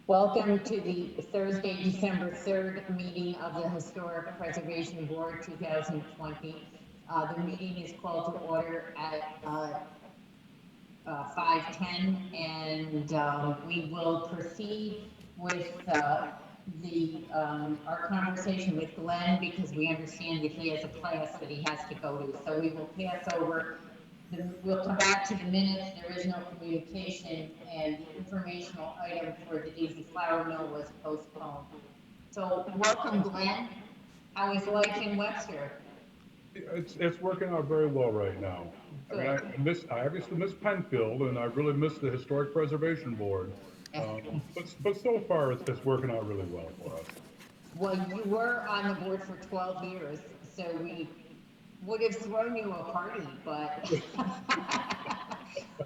Welcome to the Thursday, December 3rd meeting of the Historic Preservation Board 2020. The meeting is called to order at 5:10, and we will proceed with our conversation with Glenn because we understand that he has a class that he has to go to. So we will pass over. We'll come back to the minutes. There is no communication, and the informational item for the Daisy Flour Mill was postponed. So welcome, Glenn. How is life in Webster? It's working out very well right now. Good. I obviously miss Penfield, and I really miss the Historic Preservation Board. But so far, it's working out really well for us. Well, you were on the board for 12 years, so we would have thrown you a party, but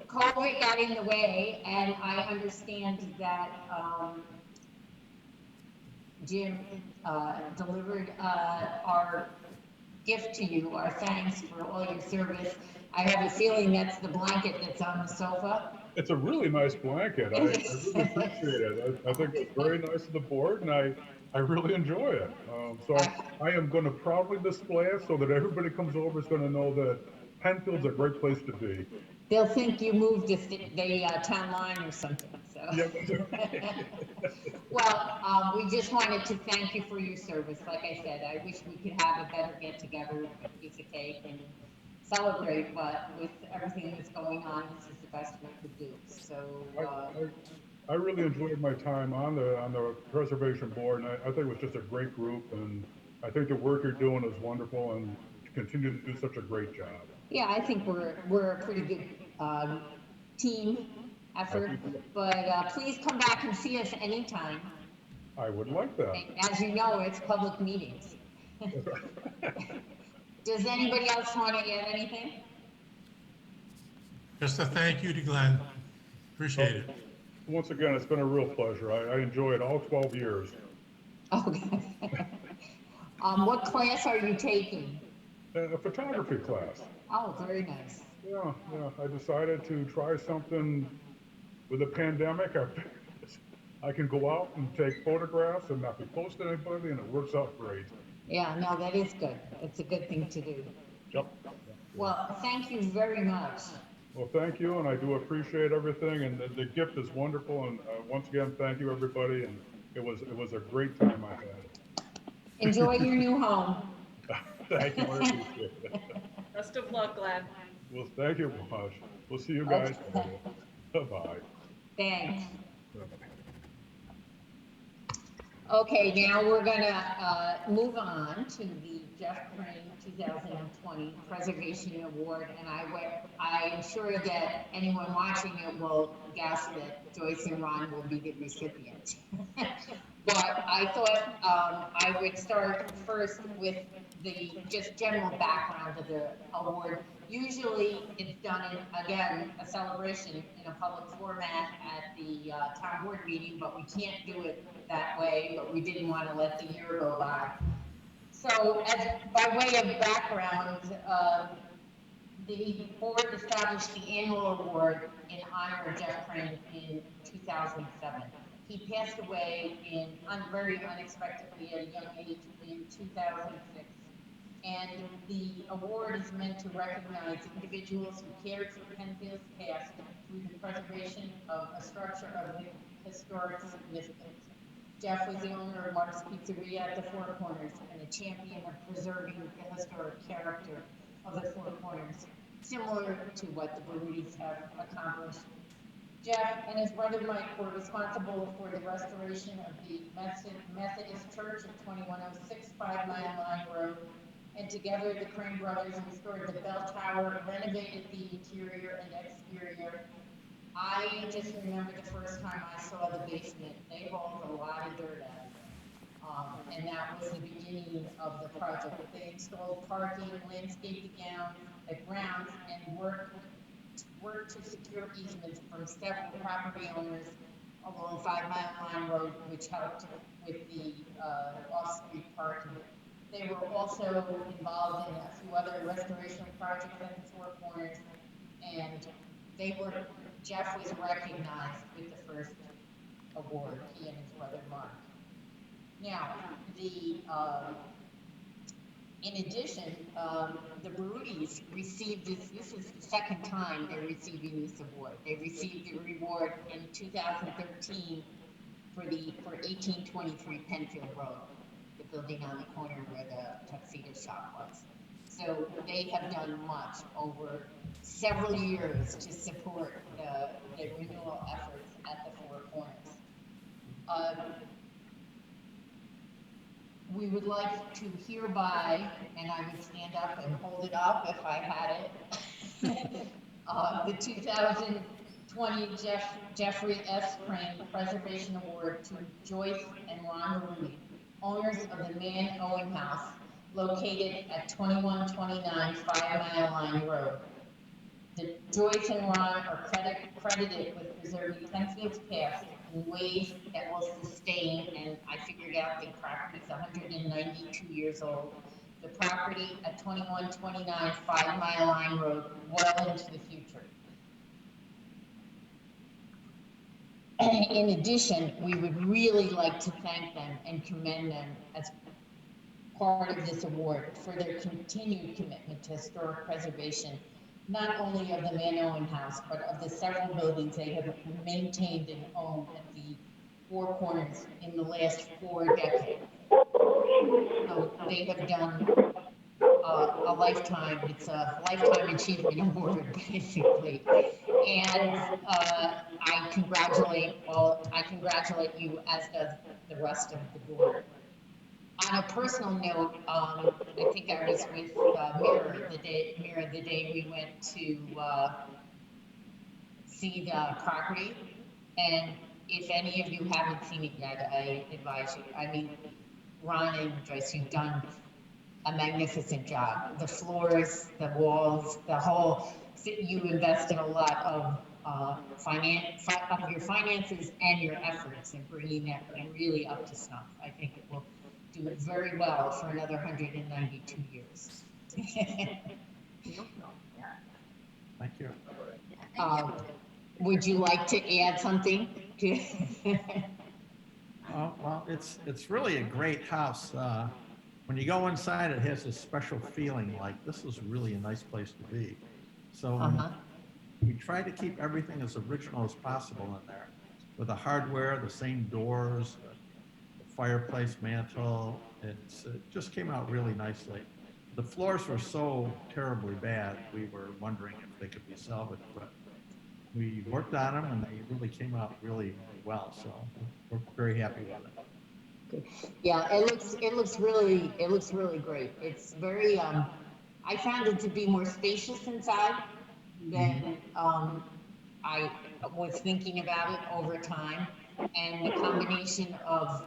COVID got in the way, and I understand that Jim delivered our gift to you, our thanks for all your service. I have a feeling that's the blanket that's on the sofa. It's a really nice blanket. I really appreciate it. I think it's very nice of the board, and I really enjoy it. So I am going to proudly display it so that everybody comes over is going to know that Penfield's a great place to be. They'll think you moved the town line or something. So. Yeah. Well, we just wanted to thank you for your service. Like I said, I wish we could have a better get together with a piece of cake and celebrate, but with everything that's going on, this is the best we could do. So I really enjoyed my time on the preservation board, and I think it was just a great group, and I think the work you're doing is wonderful, and continue to do such a great job. Yeah, I think we're a pretty good team effort, but please come back and see us anytime. I would like that. As you know, it's public meetings. Does anybody else want to add anything? Just a thank you to Glenn. Appreciate it. Once again, it's been a real pleasure. I enjoyed all 12 years. Okay. What class are you taking? A photography class. Oh, very nice. Yeah. I decided to try something with the pandemic. I can go out and take photographs and not be close to anybody, and it works out great. Yeah, no, that is good. It's a good thing to do. Yep. Well, thank you very much. Well, thank you, and I do appreciate everything, and the gift is wonderful, and once again, thank you, everybody, and it was a great time I had. Enjoy your new home. Thank you, I appreciate it. Best of luck, Glenn. Well, thank you much. We'll see you guys later. Bye-bye. Thanks. Okay, now we're gonna move on to the Jeff Crane 2020 Preservation Award, and I'm sure that anyone watching it will guess that Joyce and Ron will be the recipients. But I thought I would start first with the just general background of the award. Usually it's done in, again, a celebration in a public format at the town board meeting, but we can't do it that way, but we didn't want to let the year go by. So by way of background, the board established the annual award in honor of Jeff Crane in 2007. He passed away very unexpectedly at a young age in 2006. And the award is meant to recognize individuals who cared for Penfield's past through the preservation of a structure of historic significance. Jeff was the owner of Mark's Pizzeria at the Four Corners and a champion of preserving the historic character of the Four Corners, similar to what the Barudis have accomplished. Jeff and his brother Mike were responsible for the restoration of the Methodist Church at 2106 5 Mile Line Road, and together the Crane brothers restored the bell tower, renovated the interior and exterior. I just remember the first time I saw the basement. They hauled a lot of dirt out, and that was the beginning of the project. They installed parking, landscaped the grounds, and worked to secure easements from several property owners along 5 Mile Line Road, which helped with the off-street parking. They were also involved in a few other restoration projects at the Four Corners, and Jeff was recognized with the first award, he and his brother Mark. Now, in addition, the Barudis received this is the second time they're receiving this award. They received the reward in 2013 for 1823 Penfield Road, the building on the corner where the tuxedo shop was. So they have done much over several years to support the renewal efforts at the Four Corners. We would like to hereby, and I would stand up and hold it up if I had it, the 2020 Jeffrey S. Crane Preservation Award to Joyce and Ron Barudi, owners of the Man Owing House, located at 2129 5 Mile Line Road. The Joyce and Ron are credited with preserving Penfield's past in ways that will sustain, and I figured out the property is 192 years old. The property at 2129 5 Mile Line Road well into the future. In addition, we would really like to thank them and commend them as part of this award for their continued commitment to historic preservation, not only of the Man Owing House, but of the several buildings they have maintained and owned at the Four Corners in the last 4 decades. So they have done a lifetime, it's a lifetime achievement award, basically. And I congratulate you, as does the rest of the board. On a personal note, I think I was with Mira the day we went to see the property, and if any of you haven't seen it yet, I advise you. I mean, Ron and Joyce, you've done a magnificent job. The floors, the walls, the whole. You invested a lot of your finances and your efforts in bringing that really up to snuff. I think it will do it very well for another 192 years. Thank you. Would you like to add something? Well, it's really a great house. When you go inside, it has a special feeling like this is really a nice place to be. So we try to keep everything as original as possible in there, with the hardware, the same doors, the fireplace mantle. It just came out really nicely. The floors were so terribly bad, we were wondering if they could be salvaged, but we worked on them and they really came out really well. So we're very happy with it. Good. Yeah, it looks really great. It's very I found it to be more spacious inside than I was thinking about it over time, and the combination of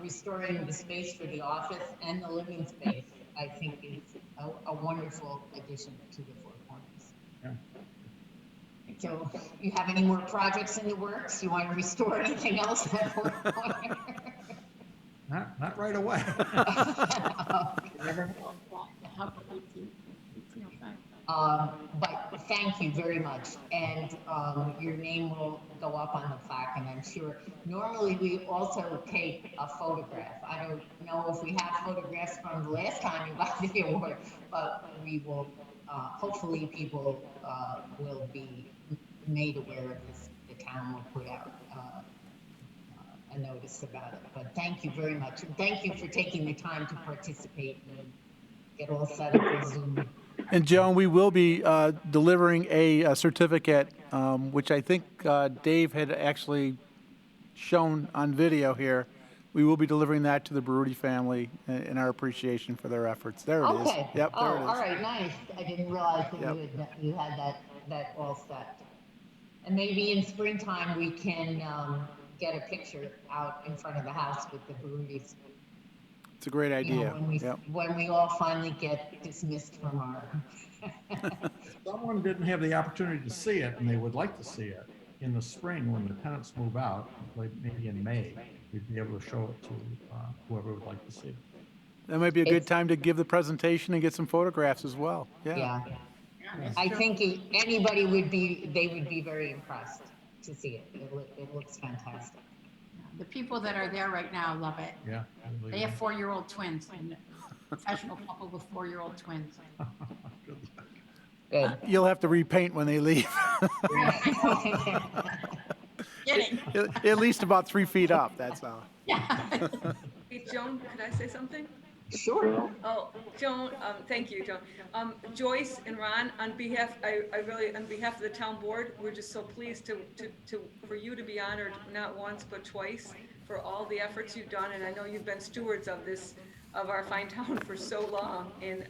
restoring the space for the office and the living space, I think, is a wonderful addition to the Four Corners. Yeah. So, you have any more projects in the works? You want to restore anything else at Four Corners? Not right away. But thank you very much, and your name will go up on the plaque, and I'm sure. Normally, we also take a photograph. I don't know if we have photographs from the last time you got the award, but we will. Hopefully, people will be made aware of this. The town will put out a notice about it. But thank you very much, and thank you for taking the time to participate and get all set up with Zoom. And Joan, we will be delivering a certificate, which I think Dave had actually shown on video here. We will be delivering that to the Barudi family in our appreciation for their efforts. There it is. Okay. Yep, there it is. All right, nice. I didn't realize that Yep. you had that all set. And maybe in springtime we can get a picture out in front of the house with the Barudis. It's a great You know, idea. when we all finally get dismissed from our. Someone didn't have the opportunity to see it, and they would like to see it in the spring when the tenants move out, like maybe in May. We'd be able to show it to whoever would like to see it. That might be a good time to give the presentation and get some photographs as well. Yeah. I think anybody would be very impressed to see it. It looks fantastic. The people that are there right now love it. Yeah. They have 4-year-old twins, and professional couple with 4-year-old twins. Good luck. Good. You'll have to repaint when they leave. Kidding. At least about 3 feet up, that's all. Yeah. Hey, Joan, could I say something? Sure. Oh, Joan, thank you, Joan. Joyce and Ron, on behalf of the town board, we're just so pleased for you to be honored not once but twice for all the efforts you've done, and I know you've been stewards of our fine town for so long, and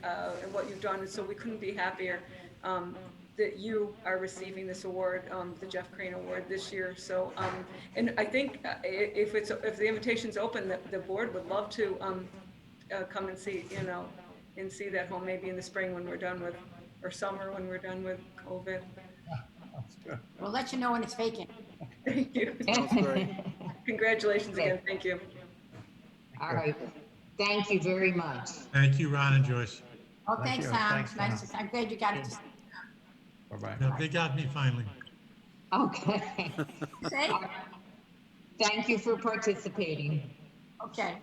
what you've done, and so we couldn't be happier that you are receiving this award, the Jeff Crane Award this year. So, and I think if the invitation's open, the board would love to come and see, and see that home maybe in the spring when we're done with, or summer when we're done with COVID. That's good. We'll let you know when it's vacant. Thank you. Great. Congratulations again. Thank you. All right. Thank you very much. Thank you, Ron and Joyce. Oh, Thank thanks, you. Tom. Thanks, Nice. Tom. I'm glad you got it. Bye-bye. Yeah, they got me finally. Okay. Say? Thank you for participating. Okay.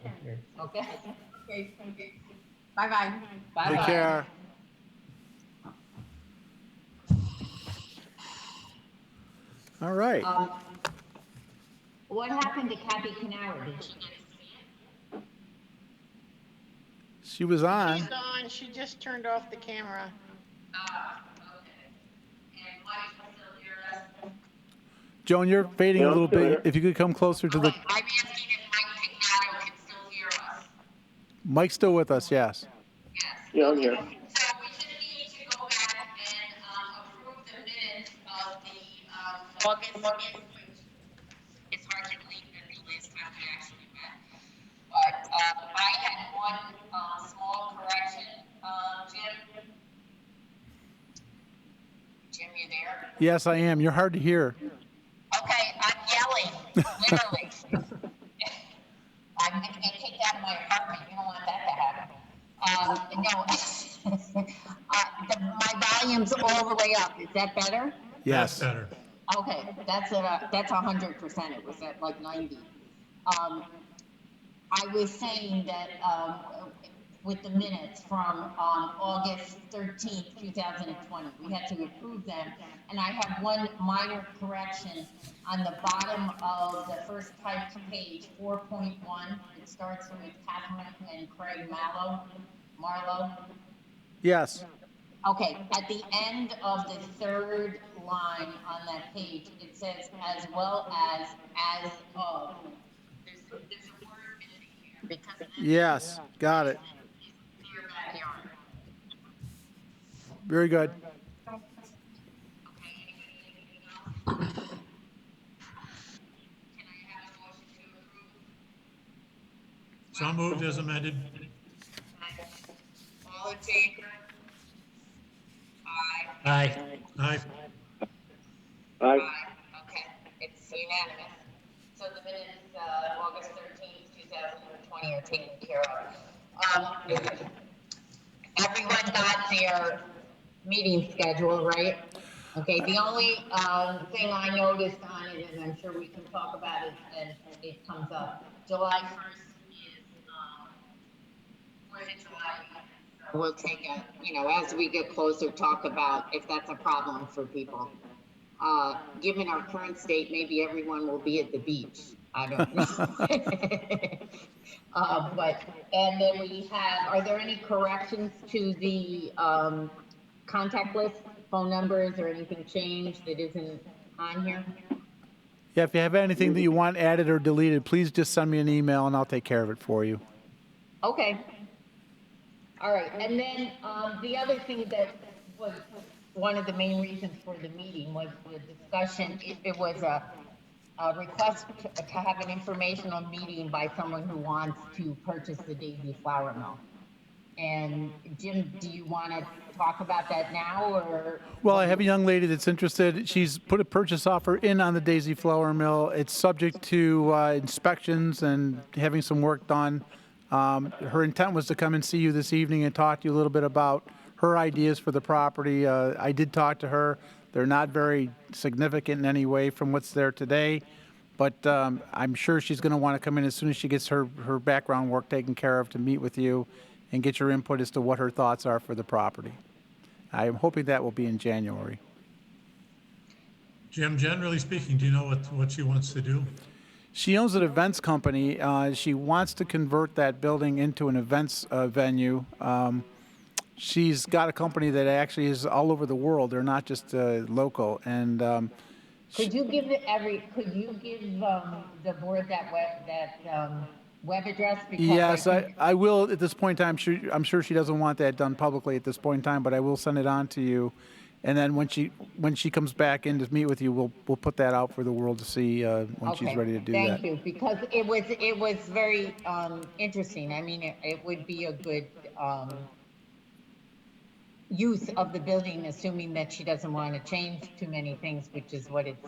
Okay. Okay. Bye-bye. Bye-bye. Take care. All right. What happened to Kathy Canower? Did she get to see it? She was on. She's on. She just turned off the camera. Okay. And Mike can still hear us? Joan, you're fading a little bit. If you could come closer to the, Okay, I'm asking if Mike Pignato can still hear us. Mike's still with us, yes. Yes. Yeah, I'm here. So we just need to go back and approve the minutes of the August meeting, which it's hard to believe that the last time we actually met. But I had one small correction. Jim? Jim, you there? Yes, I am. You're hard to hear. Okay, I'm yelling, literally. I'm gonna get kicked out of my apartment. You don't want that to happen. No, my volume's all the way up. Is that better? Yes. That's better. Okay, that's 100%. It was at like 90. I was saying that with the minutes from August 13th, 2020, we had to approve them, and I have one minor correction on the bottom of the first typed page, 4.1. It starts with Catherine and Craig Marlowe. Yes. Okay, at the end of the third line on that page, it says as well as of. There's a word missing here because that's Yes. Got it. near backyard. Very good. Okay, anything else? Can I have a motion to approve? So moved as amended. All in favor? Aye. Aye. Aye. Aye. Okay, it's unanimous. So the minutes, August 13th, 2020 are taken care of. Everyone got their meeting schedule, right? Okay, the only, thing I noticed on it, and I'm sure we can talk about it as it comes up, July 1st is, Fourth of July. We'll take a, as we get closer, talk about if that's a problem for people. Given our current state, maybe everyone will be at the beach. I don't know. And then we have, are there any corrections to the, contact list, phone numbers, or anything changed that isn't on here? Yeah, if you have anything that you want added or deleted, please just send me an email and I'll take care of it for you. Okay. All right, and then, the other thing that was one of the main reasons for the meeting was the discussion, it was a request to have an informational meeting by someone who wants to purchase the Daisy Flour Mill. And Jim, do you want to talk about that now, or? Well, I have a young lady that's interested. She's put a purchase offer in on the Daisy Flour Mill. It's subject to inspections and having some work done. Her intent was to come and see you this evening and talk to you a little bit about her ideas for the property. I did talk to her. They're not very significant in any way from what's there today. But I'm sure she's going to want to come in as soon as she gets her background work taken care of to meet with you and get your input as to what her thoughts are for the property. I am hoping that will be in January. Jim, generally speaking, do you know what she wants to do? She owns an events company. She wants to convert that building into an events venue. She's got a company that actually is all over the world. They're not just local. And Could you give the board that web address? Because yes, I think- I will at this point in time. I'm sure she doesn't want that done publicly at this point in time, but I will send it on to you. And then when she comes back in to meet with you, we'll put that out for the world to see when she's Okay, ready to do thank that. you, because it was very interesting. I mean, it would be a good use of the building, assuming that she doesn't want to change too many things, which is what it's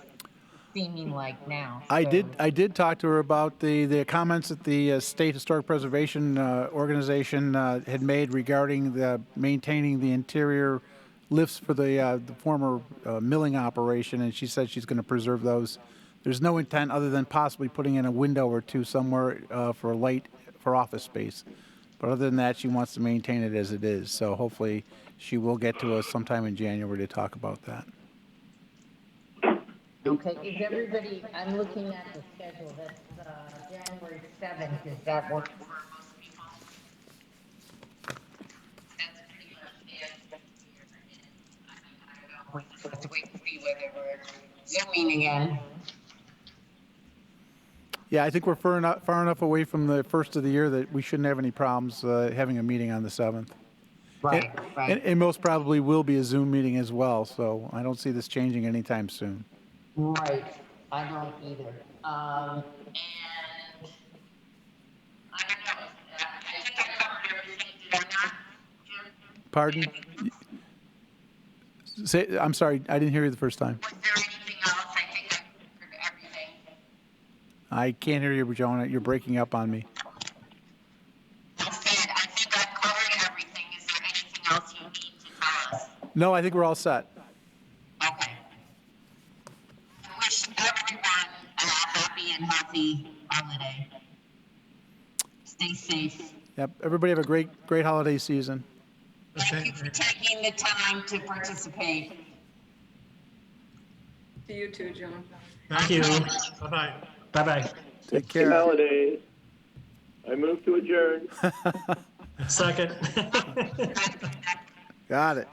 seeming like now. I So- did talk to her about the comments that the State Historic Preservation Organization had made regarding maintaining the interior lifts for the former milling operation, and she said she's going to preserve those. There's no intent other than possibly putting in a window or two somewhere for light for office space. But other than that, she wants to maintain it as it is. So hopefully she will get to us sometime in January to talk about that. Okay, is everybody, I'm looking at the schedule, that's January 7th, is that work for most people? That's pretty much the end of the year, and I don't know, we just have to wait and see whether we're zooming again. Yeah, I think we're far enough away from the first of the year that we shouldn't have any problems having a meeting on the 7th. Right, right. And most probably will be a Zoom meeting as well, so I don't see this changing anytime soon. Right, I don't either. And I don't know, I think I covered everything, did I not, Jim? Pardon? I'm sorry, I didn't hear you the first time. Was there anything else? I think I covered everything. I can't hear you, Jonah. You're breaking up on me. I said, I think I covered everything. Is there anything else you need to tell us? No, I think we're all set. Okay. I wish everyone a happy and healthy holiday. Stay safe. Yep. Everybody have a great holiday season. Thank you for taking the time to participate. To you too, Joan. Thank you. Bye-bye. Bye-bye. Take care. Holidays. I move to adjourn. Second. Got it.